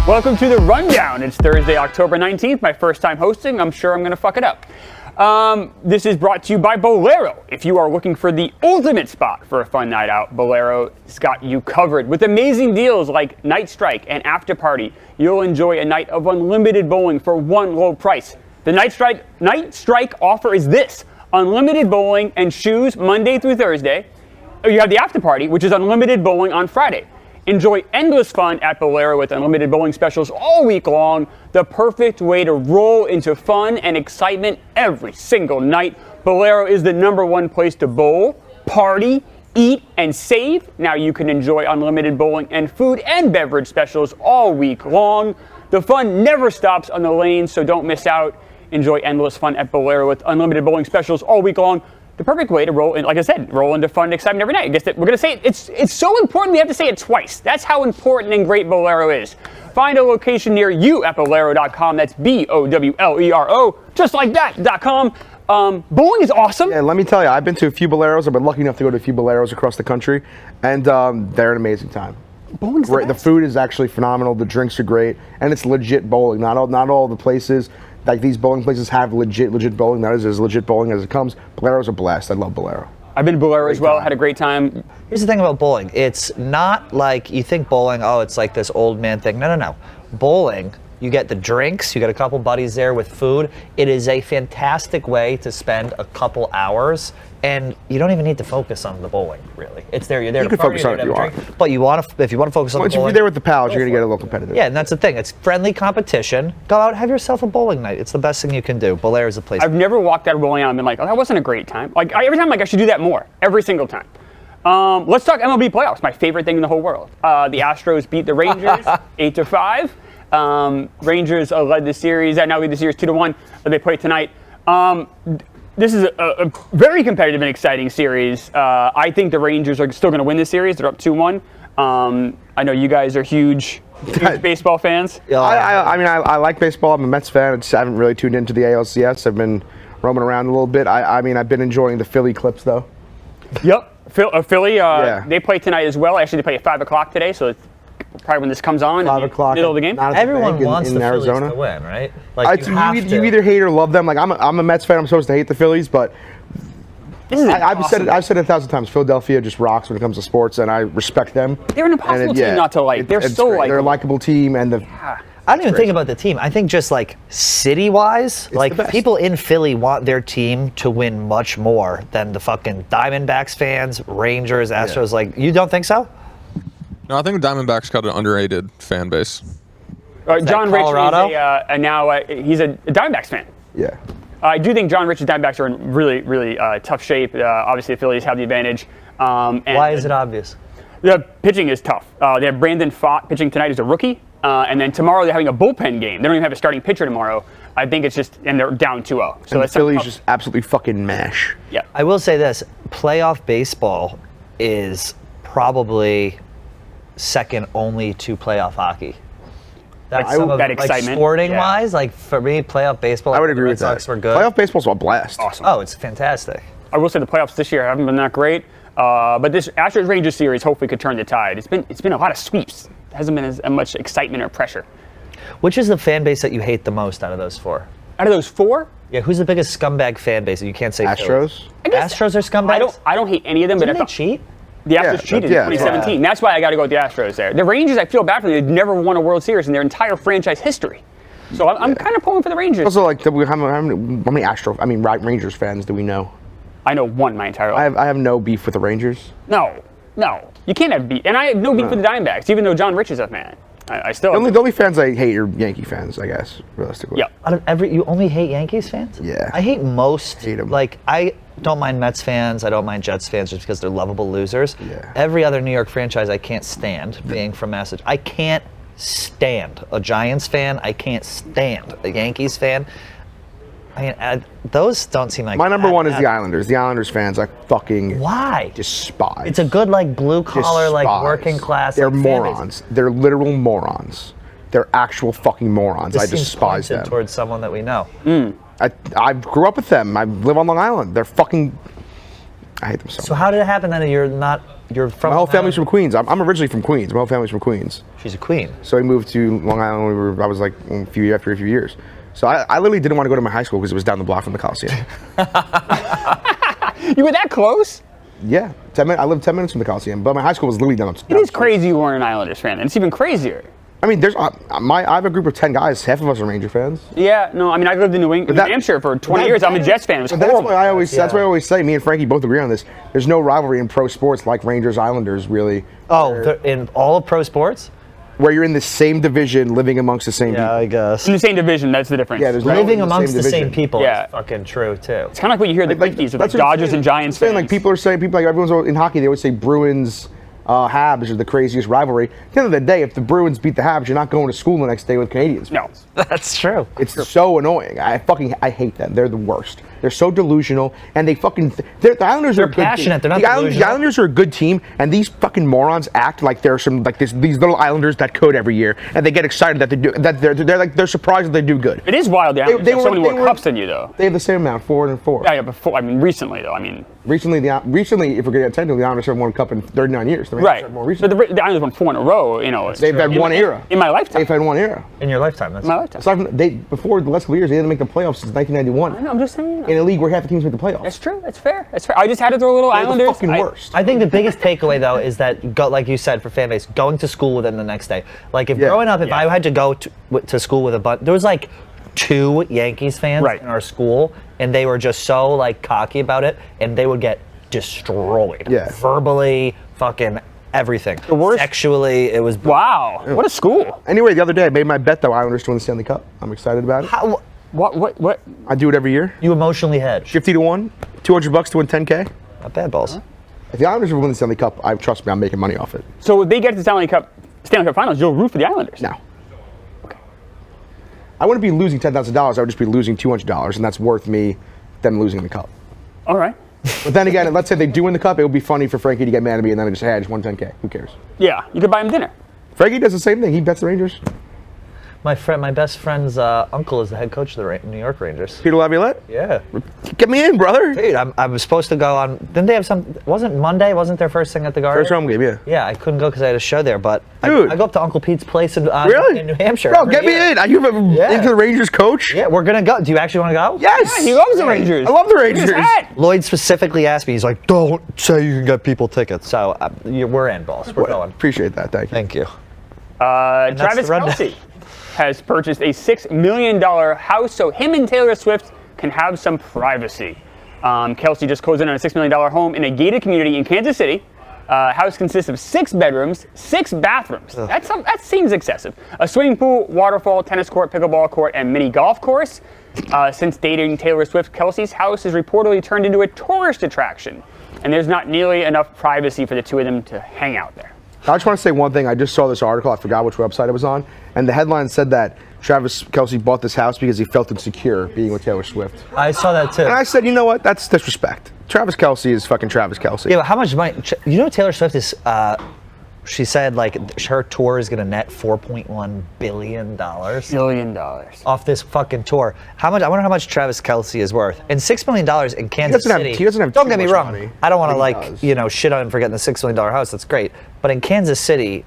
Welcome to the Rundown. It's Thursday, October 19th. My first time hosting. I'm sure I'm going to fuck it up. This is brought to you by Bowlero. If you are looking for the ultimate spot for a fun night out, Bowlero's got you covered. With amazing deals like Night Strike and After Party, you'll enjoy a night of unlimited bowling for one low price. The Night Strike offer is this: unlimited bowling and shoes Monday through Thursday. You have the After Party, which is unlimited bowling on Friday. Enjoy endless fun at Bowlero with unlimited bowling specials all week long. The perfect way to roll into fun and excitement every single night. Bowlero is the #1 place to bowl, party, eat, and save. Now you can enjoy unlimited bowling and food and beverage specials all week long. The fun never stops on the lanes, so don't miss out. Enjoy endless fun at Bowlero with unlimited bowling specials all week long. The perfect way to roll in, like I said, roll into fun and excitement every night. I guess that we're going to say it's so important we have to say it twice. That's how important and great Bowlero is. Find a location near you at Bowlero.com. That's Bowlero, just like that.com. Bowling is awesome. Yeah, let me tell you, I've been to a few Boleros. I've been lucky enough to go to a few Boleros across the country, and they're an amazing time. Bowling's the food is actually phenomenal. The drinks are great, and it's legit bowling. Not all the places. Like these bowling places have legit bowling. That is as legit bowling as it comes. Bolero's a blast. I love Bowlero. I've been to Bowlero as well. Had a great time. Here's the thing about bowling. It's not like you think bowling, oh, it's like this old man thing. No. Bowling, you get the drinks, you get a couple buddies there with food. It is a fantastic way to spend a couple hours, and you don't even need to focus on the bowling, really. It's there. You're there. You can focus on it if you want. But if you want to focus on the bowling, if you're there with the pals, you're gonna get a little competitive. Yeah, and that's the thing. It's friendly competition. Go out, have yourself a bowling night. It's the best thing you can do. Bowlero is a place. I've never walked out of bowling and been like, oh, that wasn't a great time. Like every time, I should do that more. Every single time. Let's talk MLB Playoffs. My favorite thing in the whole world. The Astros beat the Rangers 8-5. Rangers led the series. Now lead the series 2-1. They play tonight. This is a very competitive and exciting series. I think the Rangers are still going to win this series. They're up 2-1. I know you guys are huge baseball fans. I like baseball. I'm a Mets fan. I haven't really tuned into the ALCS. I've been roaming around a little bit. I've been enjoying the Philly clips though. Yep. Philly, they play tonight as well. Actually, they play at 5 o'clock today, so it's probably when this comes on, 5 o'clock, middle of the game. Everyone wants the Arizona. Phillies to win, right? Like you either hate or love them. Like I'm a Mets fan. I'm supposed to hate the Phillies, but I've said it 1,000 times. Philadelphia just rocks when it comes to sports, and I respect them. They're an impossible team not to like. They're so likable. They're a likable team, and I don't even think about the team. I think just like city-wise, like people in Philly want their team to win much more than the fucking Diamondbacks fans, Rangers, Astros. Yeah. Like, you don't think so? No, I think Diamondbacks got an underrated fan base. John Rich is he's a Diamondbacks fan. Yeah. I do think John Rich's Diamondbacks are in really, really tough shape. Obviously, the Phillies have the advantage. Why is it obvious? The pitching is tough. They have Brandon Pfaadt pitching tonight as a rookie. And then tomorrow they're having a bullpen game. They don't even have a starting pitcher tomorrow. I think it's just, and they're down 2-0. So the Phillies just absolutely fucking mash. Yeah. I will say this, playoff baseball is probably second only to playoff hockey. That's that excitement. Sporting-wise, like for me, playoff baseball, I would agree with that. Were good. Playoff baseball's a blast. Awesome. Oh, it's fantastic. I will say the playoffs this year haven't been that great. But this Astros-Rangers series hopefully could turn the tide. It's been a lot of sweeps. Hasn't been as much excitement or pressure. Which is the fan base that you hate the most out of those four? Out of those four? Yeah, who's the biggest scumbag fan base? You can't say Astros. Astros are scumbags? I don't hate any of them. Didn't they cheat? The Astros cheated in 2017. That's why I got to go with the Astros there. The Rangers, I feel bad for them. They've never won a World Series in their entire franchise history. So I'm kind of pulling for the Rangers. Also, like, how many Rangers fans do we know? I know one my entire life. I have no beef with the Rangers. No. You can't have beef. And I have no beef with the Diamondbacks, even though John Rich is a fan. I still the only fans I hate are Yankee fans, I guess, realistically. Yeah. Out of you only hate Yankees fans? Yeah. I hate most. Hate them. Like, I don't mind Mets fans. I don't mind Jets fans just because they're lovable losers. Yeah. Every other New York franchise I can't stand, being from Massachusetts. I can't stand a Giants fan. I can't stand a Yankees fan. I mean, those don't seem like... My number one is the Islanders. The Islanders fans, I fucking... Why? Despise. It's a good, like, blue-collar, like, working class... They're like, morons. They're literal morons. They're actual fucking morons. This I despise them. towards someone that we know. I grew up with them. I live on Long Island. They're fucking... I hate them so So much. how did it happen then? You're from My whole Long family's from Island? Queens. I'm originally from Queens. My whole family's from Queens. She's a queen. So we moved to Long Island when I was like after a few years. So I literally didn't want to go to my high school because it was down the block from the Coliseum. You were that close? Yeah, 10 minutes. I lived 10 minutes from the Coliseum, but my high school was literally down. It is crazy you weren't an Islanders fan, and it's even crazier. I mean, I have a group of 10 guys. Half of us are Ranger fans. Yeah, no, I mean, I lived in New Hampshire for 20 years. I'm a Jets fan. It was That's horrible. why I always say. Me and Frankie both agree on this. There's no rivalry in pro sports like Rangers Islanders really. In all of pro sports? Where you're in the same division, living amongst the same people. I guess. In the same division, that's the difference. Yeah, there's Living no amongst the same division. people Yeah. is fucking true, too. It's kind of like what you hear in the 50s with like that's what I'm Dodgers saying. and Giants I'm saying, fans. like people like everyone's in hockey. They always say Bruins, Habs are the craziest rivalry. At the end of the day, if the Bruins beat the Habs, you're not going to school the next day with Canadians. No. That's true. It's so annoying. I hate them. They're the worst. They're so delusional, and they fucking. The Islanders are a good passionate. team. They're not the delusional. Islanders are a good team, and these fucking morons act like they're some like these little Islanders that code every year, and they get excited that they do that. They're surprised that they do good. It is wild. They have so many more cups than you, though. They have the same amount, 4 and 4. Yeah, before. I mean, recently, though. I mean. Recently, if we're getting technical, the Islanders have won a cup in 39 years. The Rangers Right. have more But recently. the Islanders won 4 in a row. You know, They've had one era. In my lifetime. They've had one era. In your lifetime, that's In my lifetime. Aside from before the last couple of years, they didn't make the playoffs since 1991. I know, I'm just saying. In a league where half the teams make the playoffs. That's true. That's fair. That's fair. I just had to throw a little They're the Islanders. fucking worst. I think the biggest takeaway though is that, like you said, for fan base, going to school with them the next day. Like if growing up, if I had to go to school with a bunch, there was like 2 Yankees fans in our school, and they were just so like cocky about it, and they would get destroyed. Yeah. Verbally, fucking everything. The worst. Sexually, it was. Wow. What a school. Anyway, the other day I made my bet, though, Islanders to win the Stanley Cup. I'm excited about it. How, What? I do it every year. you emotionally hedged. 50 to 1, $200 to win 10K. Not bad balls. If the Islanders ever win the Stanley Cup, trust me, I'm making money off it. So if they get to the Stanley Cup Finals, you'll root for the Islanders. No. I wouldn't be losing $10,000. I would just be losing $200, and that's worth me them losing the cup. All right. But then again, let's say they do win the cup, it would be funny for Frankie to get mad at me and then I just say, hey, I just won 10K. Who cares? Yeah, you could buy him dinner. Frankie does the same thing. He bets the Rangers. My best friend's uncle is the head coach of the New York Rangers. Peter Laviolette? Yeah. Get me in, brother. Dude, I was supposed to go on. Didn't they have some? Wasn't Monday? Wasn't their first thing at the Garden? First home game, yeah. Yeah, I couldn't go because I had a show there. But Dude. I go up to Uncle Pete's place in Really? New Hampshire. Bro, every get me year. in. Are you Yeah. into the Rangers coach? Yeah, we're gonna go. Do you actually want to go? Yes. Yeah, he loves the Rangers. I love the Look at his Rangers. hat. Lloyd specifically asked me. He's like, "Don't say you can get people tickets." So we're in, boss. We're going. Appreciate that. Thank you. Thank you. Travis the rundown. Kelce has purchased a $6 million house so him and Taylor Swift can have some privacy. Kelce just closed in on a $6 million home in a gated community in Kansas City. House consists of 6 bedrooms, 6 bathrooms. That seems excessive. A swimming pool, waterfall, tennis court, pickleball court, and mini golf course. Since dating Taylor Swift, Kelce's house has reportedly turned into a tourist attraction, and there's not nearly enough privacy for the two of them to hang out there. I just want to say one thing. I just saw this article. I forgot which website it was on. And the headline said that Travis Kelce bought this house because he felt insecure being with Taylor Swift. I saw that too. And I said, you know what? That's disrespect. Travis Kelce is fucking Travis Kelce. Yeah, but how much money? You know, Taylor Swift is. She said like her tour is gonna net $4.1 billion $1 billion. off this fucking tour. How much? I wonder how much Travis Kelce is worth. And $6 million in Kansas City. He doesn't have Don't too get me much wrong. money. I don't want to He like does. shit on him for getting the $6 million house. That's great. But in Kansas City,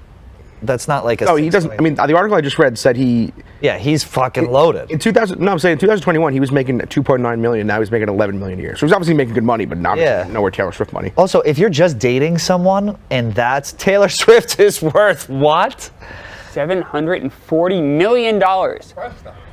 that's not like a. No, he $6 doesn't. I million. mean, the article I just read said Yeah, he's fucking loaded. in 2021 he was making 2.9 million. Now he's making 11 million a year. So he's obviously making good money, but not nowhere Taylor Swift money. Also, if you're just dating someone and that's Taylor Swift is worth what? $740 million.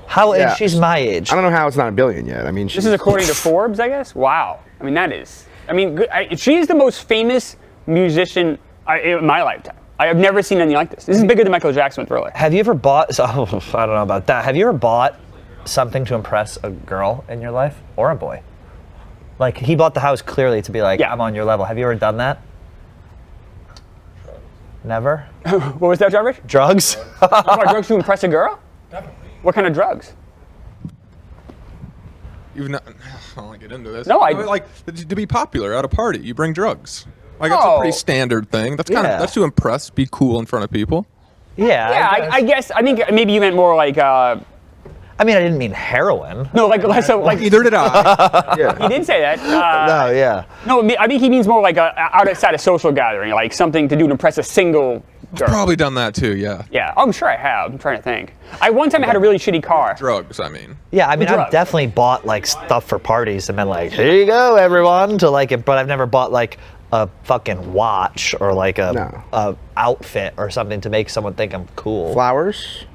How? Yeah. And she's my age. I don't know how it's not a billion yet. I mean, This is according to Forbes, I guess. Wow. I mean, that is. I mean, she's the most famous musician in my lifetime. I have never seen anything like this. This is bigger than Michael Jackson with Thriller. Have you ever bought? So, I don't know about that. Have you ever bought something to impress a girl in your life or a boy? Like he bought the house clearly to be like, Yeah. I'm on your level. Have you ever done that? Never. What was that, Jarvis? Drugs? What drugs to impress a girl? Definitely. What kind of drugs? You've not. I don't want to get into this. No, I- like to be popular at a party. You bring drugs. Like that's Oh. a pretty standard thing. That's Yeah. that's to impress, be cool in front of people. Yeah. Yeah, I guess. I think maybe you meant more like. I mean, I didn't mean heroin. No, like Either did I. Yeah. he did say that. No, yeah. No, I think he means more like outside a social gathering, like something to do to impress a single girl. Probably done that too, yeah. Yeah, I'm sure I have. I'm trying to think. One time I had a really shitty car. Drugs, I mean. Yeah, I mean, Drugs. I've definitely bought like stuff for parties and been like, here you go, everyone, to like it, but I've never bought like a fucking watch or like a outfit or something to make someone think I'm cool. Flowers?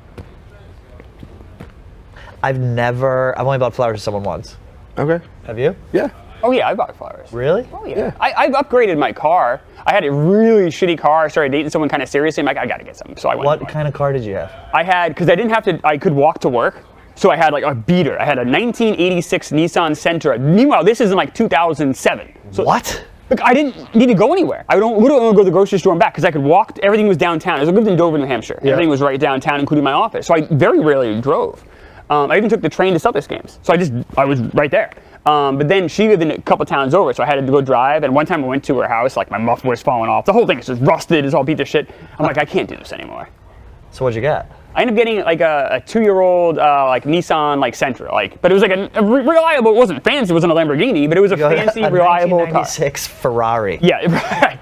I've only bought flowers to someone once. Okay. Have you? Yeah. Oh yeah, I bought flowers. Really? Oh yeah. I've upgraded my car. I had a really shitty car. I started dating someone kind of seriously. I'm like, I gotta get something. So I went. What kind of car did you have? I had, because I didn't have to, I could walk to work. So I had like a beater. I had a 1986 Nissan Sentra. Meanwhile, this is in like 2007. So What? Look, I didn't need to go anywhere. I would literally only go to the grocery store and back because I could walk. Everything was downtown. I lived in Dover, New Hampshire. Yeah. Everything was right downtown, including my office. So I very rarely drove. I even took the train to Celtics games. So I was right there. But then she lived in a couple towns over, so I had to go drive. And one time I went to her house, like my muffler was falling off. The whole thing is just rusted. It's all beat to shit. I'm like, I can't do this anymore. So what'd you get? I ended up getting like a 2-year-old like Nissan like Sentra, but it was like a reliable. It wasn't fancy. It wasn't a Lamborghini, but it was a fancy, reliable car. 1996 Ferrari. Yeah, right.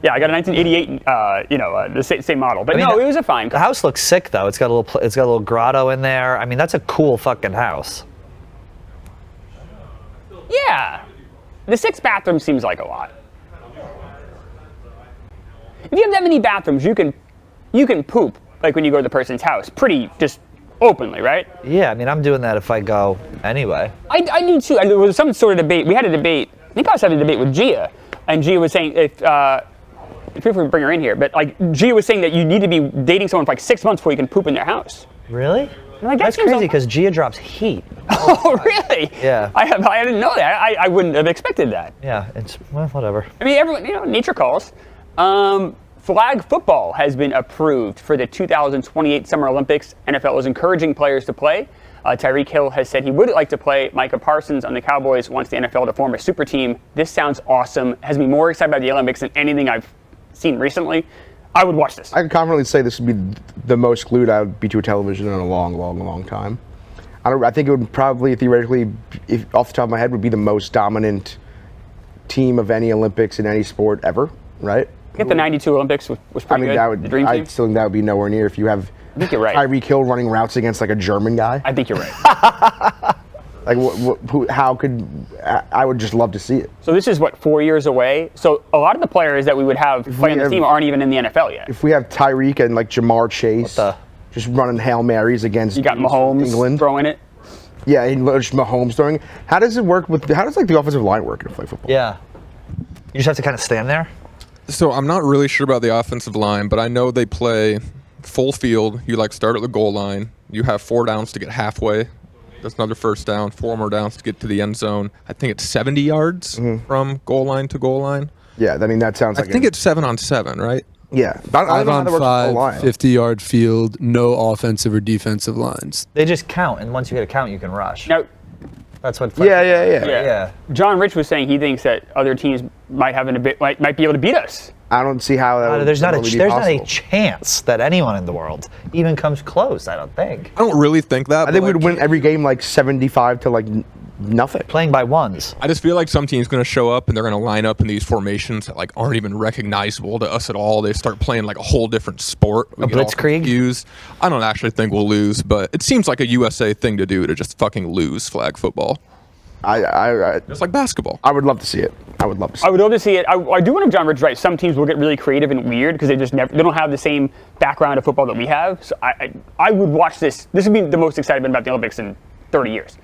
Yeah, I got a 1988, the same model. But mean, no, it was a fine The car. house looks sick though. It's got a little grotto in there. I mean, that's a cool fucking house. Yeah, the 6 bathrooms seems like a lot. If you have that many bathrooms, you can poop like when you go to the person's house, pretty just openly, right? Yeah, I mean, I'm doing that if I go anyway. I do too. There was some sort of debate. We had a debate. I think I was having a debate with Gia, and Gia was saying if we bring her in here, but like Gia was saying that you need to be dating someone for like 6 months before you can poop in their house. Really? Like, That's crazy because Gia drops heat. Oh, really? Yeah. I didn't know that. I wouldn't have expected that. Yeah, it's, well, whatever. I mean, everyone, nature calls. Flag football has been approved for the 2028 Summer Olympics. NFL is encouraging players to play. Tyreek Hill has said he would like to play. Micah Parsons on the Cowboys wants the NFL to form a super team. This sounds awesome. Has me more excited about the Olympics than anything I've seen recently. I would watch this. I can confidently say this would be the most glued I would be to a television in a long, long, long time. I think it would probably, theoretically, off the top of my head, would be the most dominant team of any Olympics in any sport ever, right? I think the 92 Olympics was pretty good. The dream I team. still think that would be nowhere near if you have I think you're right. Tyreek Hill running routes against like a German guy. I think you're right. Like, how could, I would just love to see it. So this is, 4 years away? So a lot of the players that we would have play on the team aren't even in the NFL yet. If we have Tyreek and like Jamar Chase just running Hail Marys against You got Mahomes England. throwing it. Yeah, and just Mahomes throwing. How does it work how does like the offensive line work in flag football? Yeah. You just have to kind of stand there? So I'm not really sure about the offensive line, but I know they play full field. You start at the goal line. You have 4 downs to get halfway. That's another first down. 4 more downs to get to the end zone. I think it's 70 yards from goal line to goal line. Yeah, I mean that sounds like. I think it's 7 on 7, right? Yeah, I don't 5 know how on that works with the 5, line. 50-yard field, no offensive or defensive lines. They just count, and once you hit a count, you can rush. Now, That's what. Yeah. John Rich was saying he thinks that other teams might be able to beat us. I don't see how that would There's not remotely be not a possible. chance that anyone in the world even comes close. I don't think. I don't really think that. I think we'd win every game 75 to nothing. Playing by ones. I just feel like some team's going to show up and they're going to line up in these formations that aren't even recognizable to us at all. They start playing a whole different sport. We get all blitzkrieg? confused. I don't actually think we'll lose, but it seems like a USA thing to do to just fucking lose flag football. Just like basketball. I would love to see it. I would love to see I would love to see it. I do want to John Rich right. Some teams will get really creative and weird because they don't have the same background of football that we have. So I would watch this. This would be the most excited about the Olympics in 30 years.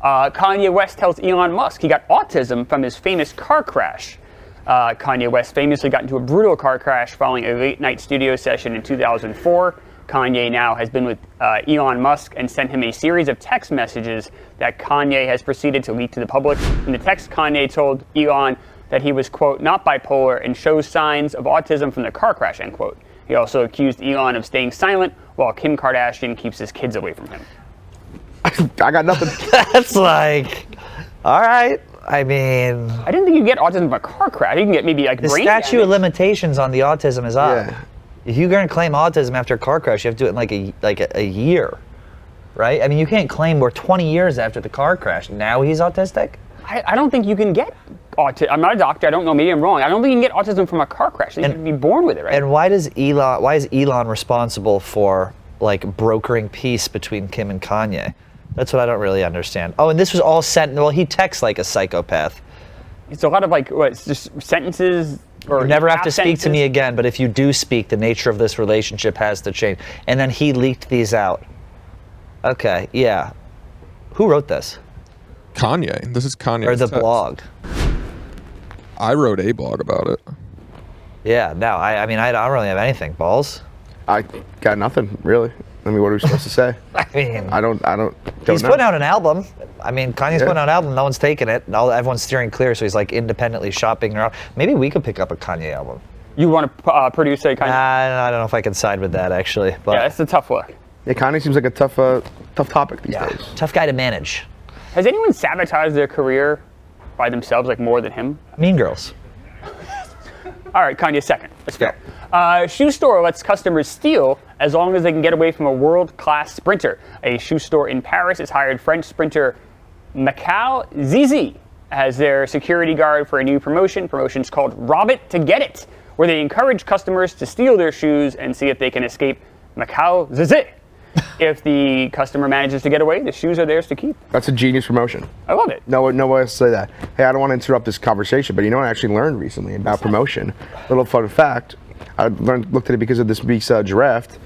Kanye West tells Elon Musk he got autism from his famous car crash. Kanye West famously got into a brutal car crash following a late-night studio session in 2004. Kanye now has been with Elon Musk and sent him a series of text messages that Kanye has proceeded to leak to the public. In the text, Kanye told Elon that he was, quote, not bipolar and shows signs of autism from the car crash, end quote. He also accused Elon of staying silent while Kim Kardashian keeps his kids away from him. I got nothing. That's all right. I mean, I didn't think you get autism from a car crash. You can get maybe the brain statute damage. of limitations on the autism is up. Yeah. If you're going to claim autism after a car crash, you have to do it in a year. right? I mean, you can't claim we're 20 years after the car crash. Now he's autistic? I don't think you can get autism. I'm not a doctor. I don't know. Maybe I'm wrong. I don't think you can get autism from a car crash. You can be born with it, right? And why is Elon responsible for like brokering peace between Kim and Kanye? That's what I don't really understand. Oh, and this was all sent. Well, he texts like a psychopath. It's a lot of like what? It's just sentences. Or You never have to half speak to me sentences. again, but if you do speak, the nature of this relationship has to change. And then he leaked these out. Okay, yeah. Who wrote this? Kanye. This is Kanye. Or the blog? I wrote a blog about it. Yeah, no, I mean, I don't really have anything. Balls? I got nothing really. I mean, what are we supposed to say? I mean, I don't he's know. putting out an album. I mean, Kanye's Yeah. putting out an album. No one's taking it. Everyone's steering clear, so he's like independently shopping around. Maybe we could pick up a Kanye album. You want to produce a kind of? I don't know if I can side with that actually. But Yeah, that's a tough look. Yeah, Kanye seems like a tough topic these days. tough guy to manage. Has anyone sabotaged their career by themselves, like more than him? Mean Girls. All right, Kanye second. Let's go. Shoe store lets customers steal as long as they can get away from a world-class sprinter. A shoe store in Paris has hired French sprinter Macau Zizi as their security guard for a new promotion. Promotion's called Rob It to Get It, where they encourage customers to steal their shoes and see if they can escape Macau Zizi. If the customer manages to get away, the shoes are theirs to keep. That's a genius promotion. I love it. No way else to say that. Hey, I don't want to interrupt this conversation, but you know what I actually learned recently about promotion? Little fun fact. I looked at it because of this week's draft.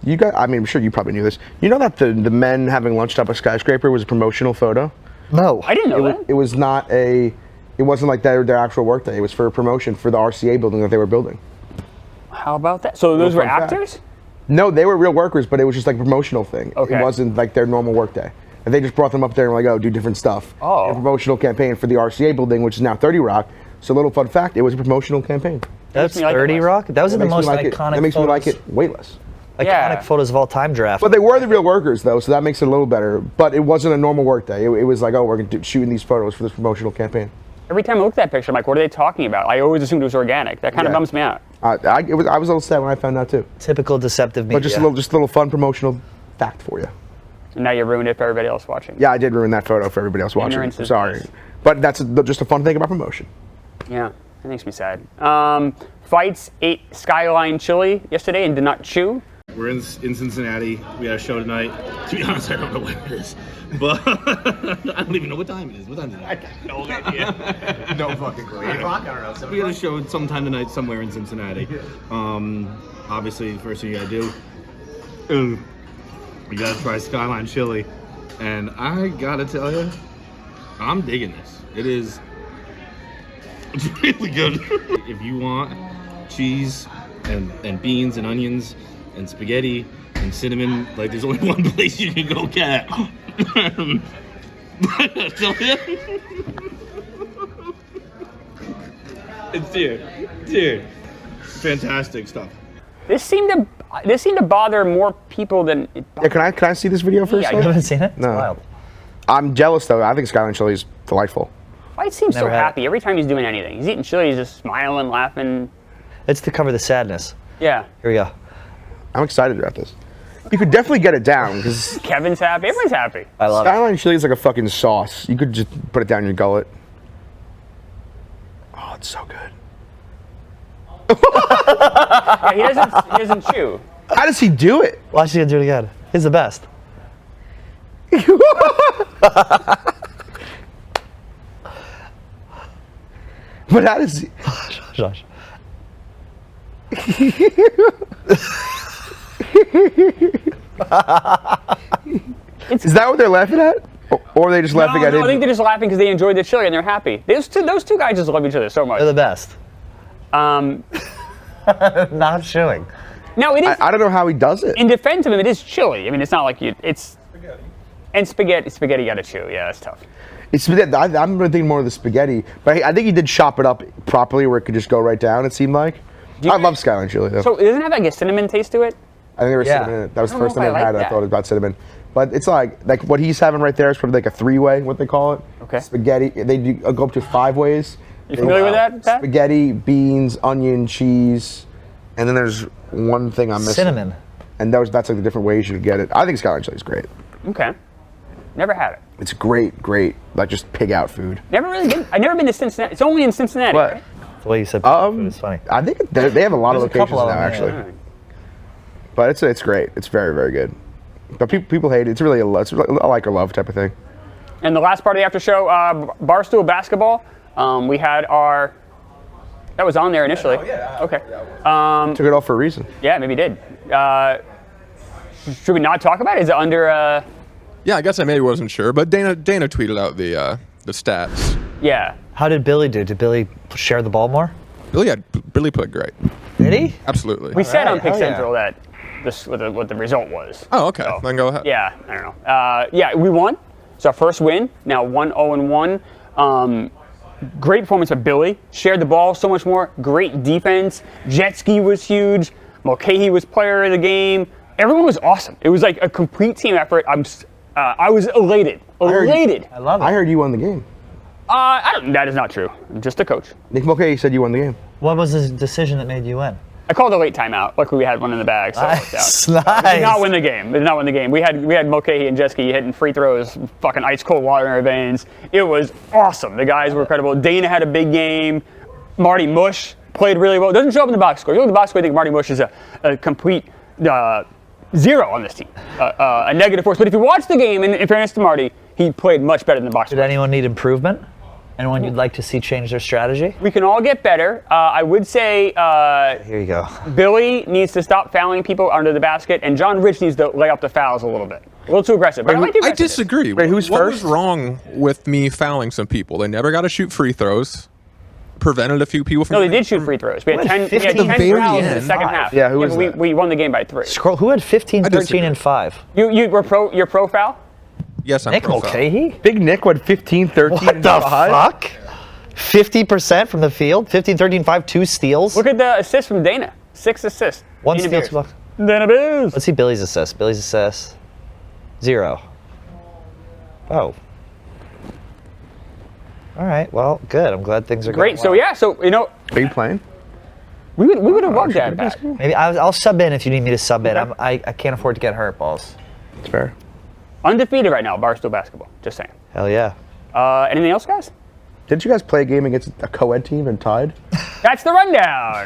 I'm sure you probably knew this. You know that the men having lunch up a skyscraper was a promotional photo? No. I didn't know that. It was not it wasn't like their actual work day. It was for a promotion for the RCA building that they were building. How about that? So those were fun fact. actors? No, they were real workers, but it was just like a promotional thing. Okay. It wasn't like their normal work day. And they just brought them up there and like, oh, do different stuff. Oh. A promotional campaign for the RCA building, which is now 30 Rock. So little fun fact, it was a promotional campaign. That's me like it 30 less. Rock? That was in the most iconic That makes me like photos- it way less. iconic Yeah. photos of all time draft. But they were the real workers, though, so that makes it a little better. But it wasn't a normal work day. It was like, oh, we're shooting these photos for this promotional campaign. Every time I look at that picture, I'm like, what are they talking about? I always assumed it was organic. That kind of Yeah. bums me out. I was a little sad when I found out too. Typical deceptive media. But just a little fun promotional fact for you. And now you ruined it for everybody else watching. Yeah, I did ruin that photo for everybody else watching. Ignorance is Sorry, bliss. but that's just a fun thing about promotion. Yeah, that makes me sad. Fights ate Skyline chili yesterday and did not chew. We're in Cincinnati. We got a show tonight. To be honest, I don't know what it is. But I don't even know what time it is. What time is it? I got no idea. No fucking clue. 8 o'clock? I don't know. We got a show sometime tonight somewhere in Cincinnati. Obviously, the first thing you gotta do, you gotta try Skyline chili. And I gotta tell you, I'm digging this. It's really good. If you want cheese and beans and onions and spaghetti and cinnamon, like there's only one place you can go get it. It's dude, fantastic stuff. This seemed to bother more people than it Yeah, can I see this video first? Yeah, You though? haven't seen it? It's No. wild. I'm jealous though. I think Skyline chili is delightful. Fight seems so Never had it. happy every time he's doing anything. He's eating chili, he's just smiling, laughing. It's to cover the sadness. Yeah. Here we go. I'm excited about this. You could definitely get it down because Kevin's happy. Everyone's happy. I love it. Skyline chili is like a fucking sauce. You could just put it down your gullet. Oh, it's so good. Yeah, he doesn't chew. How does he do it? Watch you do it again. He's the best. But how does he? Josh. Is that what they're laughing at? Or are they just laughing at No, it? I think they're just laughing because they enjoyed the chili and they're happy. Those two guys just love each other so much. They're the best. Um, Not chewing. no, it is. I don't know how he does it. In defense of him, it is chili. I mean, it's not like it's. And spaghetti got to chew. Yeah, that's tough. I'm thinking more of the spaghetti, but I think he did chop it up properly where it could just go right down. It seemed like. you I think- love Skyline chili though. So it doesn't have like a cinnamon taste to it. I think there was Yeah. cinnamon in it. That was the I don't first know time if I I had like it. I thought that. about cinnamon. But it's like what he's having right there is probably like a 3-way, what they call it. Okay. Spaghetti. They go up to 5 ways. You familiar with that, Pat? Spaghetti, beans, onion, cheese, and then there's one thing I'm missing. Cinnamon. And that's like the different ways you could get it. I think Skyline chili is great. Okay. Never had it. It's great, like just pig out food. Never really been. I've never been to Cincinnati. It's only in Cincinnati, What? right? The way you said food is funny. I think they have a lot of There's a locations couple now, of them, actually. But it's great. It's very, very good. But people hate it. It's really a like or love type of thing. And the last part of the after show, Barstool basketball. We had our. That was on there initially. Okay. Took it off for a reason. Yeah, maybe did. Should we not talk about it? Is it under? Yeah, I guess I maybe wasn't sure, but Dana tweeted out the stats. Yeah. How did Billy do? Did Billy share the ball more? Billy played great. Did he? Absolutely. We said on Pick hell yeah. Central that this what the result was. Oh, okay. Then go ahead. Yeah, I don't know. Yeah, we won. It's our first win. Now 1-0-1. Great performance by Billy. Shared the ball so much more. Great defense. Jet ski was huge. Mulcahy was player of the game. Everyone was awesome. It was like a complete team effort. I was elated. Elated. I love it. I heard you won the game. That is not true. I'm just a coach. Nick Mulcahy said you won the game. What was the decision that made you win? I called a late timeout. Luckily, we had one in the bag, so it worked out. Nice. We did not win the game. We did not win the game. We had Mulcahy and Jeski hitting free throws, fucking ice cold water in our veins. It was awesome. The guys were incredible. Dana had a big game. Marty Mush played really well. Doesn't show up in the box score. You look at the box score, I think Marty Mush is a complete zero on this team, a negative force. But if you watch the game, in fairness to Marty, he played much better than the box Did score. anyone need improvement? Anyone you'd like to see change their strategy? We can all get better. I would say Here you go. Billy needs to stop fouling people under the basket, and John Rich needs to lay off the fouls a little bit. A little too aggressive. But I like the I aggressiveness. disagree. Wait, who's what first? was wrong with me fouling some people? They never got to shoot free throws. Prevented a few people from. No, they did shoot free throws. We had 10, we had 15 10 very fouls in the end. second half. Yeah, who was but that? we won the game by 3. Scroll. Who had 15, I 13, disagree. and 5? You're pro foul? Yes, I'm Nick pro foul. Mulcahy? Big Nick went 15, 13, What and the 5. fuck? 50% from the field? 15, 13, 5, 2 steals? Look at the assist from Dana. 6 assists. 1 Dana steal, Beers. 2 blocks. Dana Beers. Let's see Billy's assist. Billy's assist. 0. Oh. All right. Well, good. I'm glad things are Great. going So well. yeah. So Are you playing? we would have loved that back. Maybe I'll sub in if you need me to sub in. I can't afford to get hurt, balls. It's fair. Undefeated right now, Barstool basketball. Just saying. Hell yeah. Anything else, guys? Didn't you guys play a game against a co-ed team and tied? That's the rundown.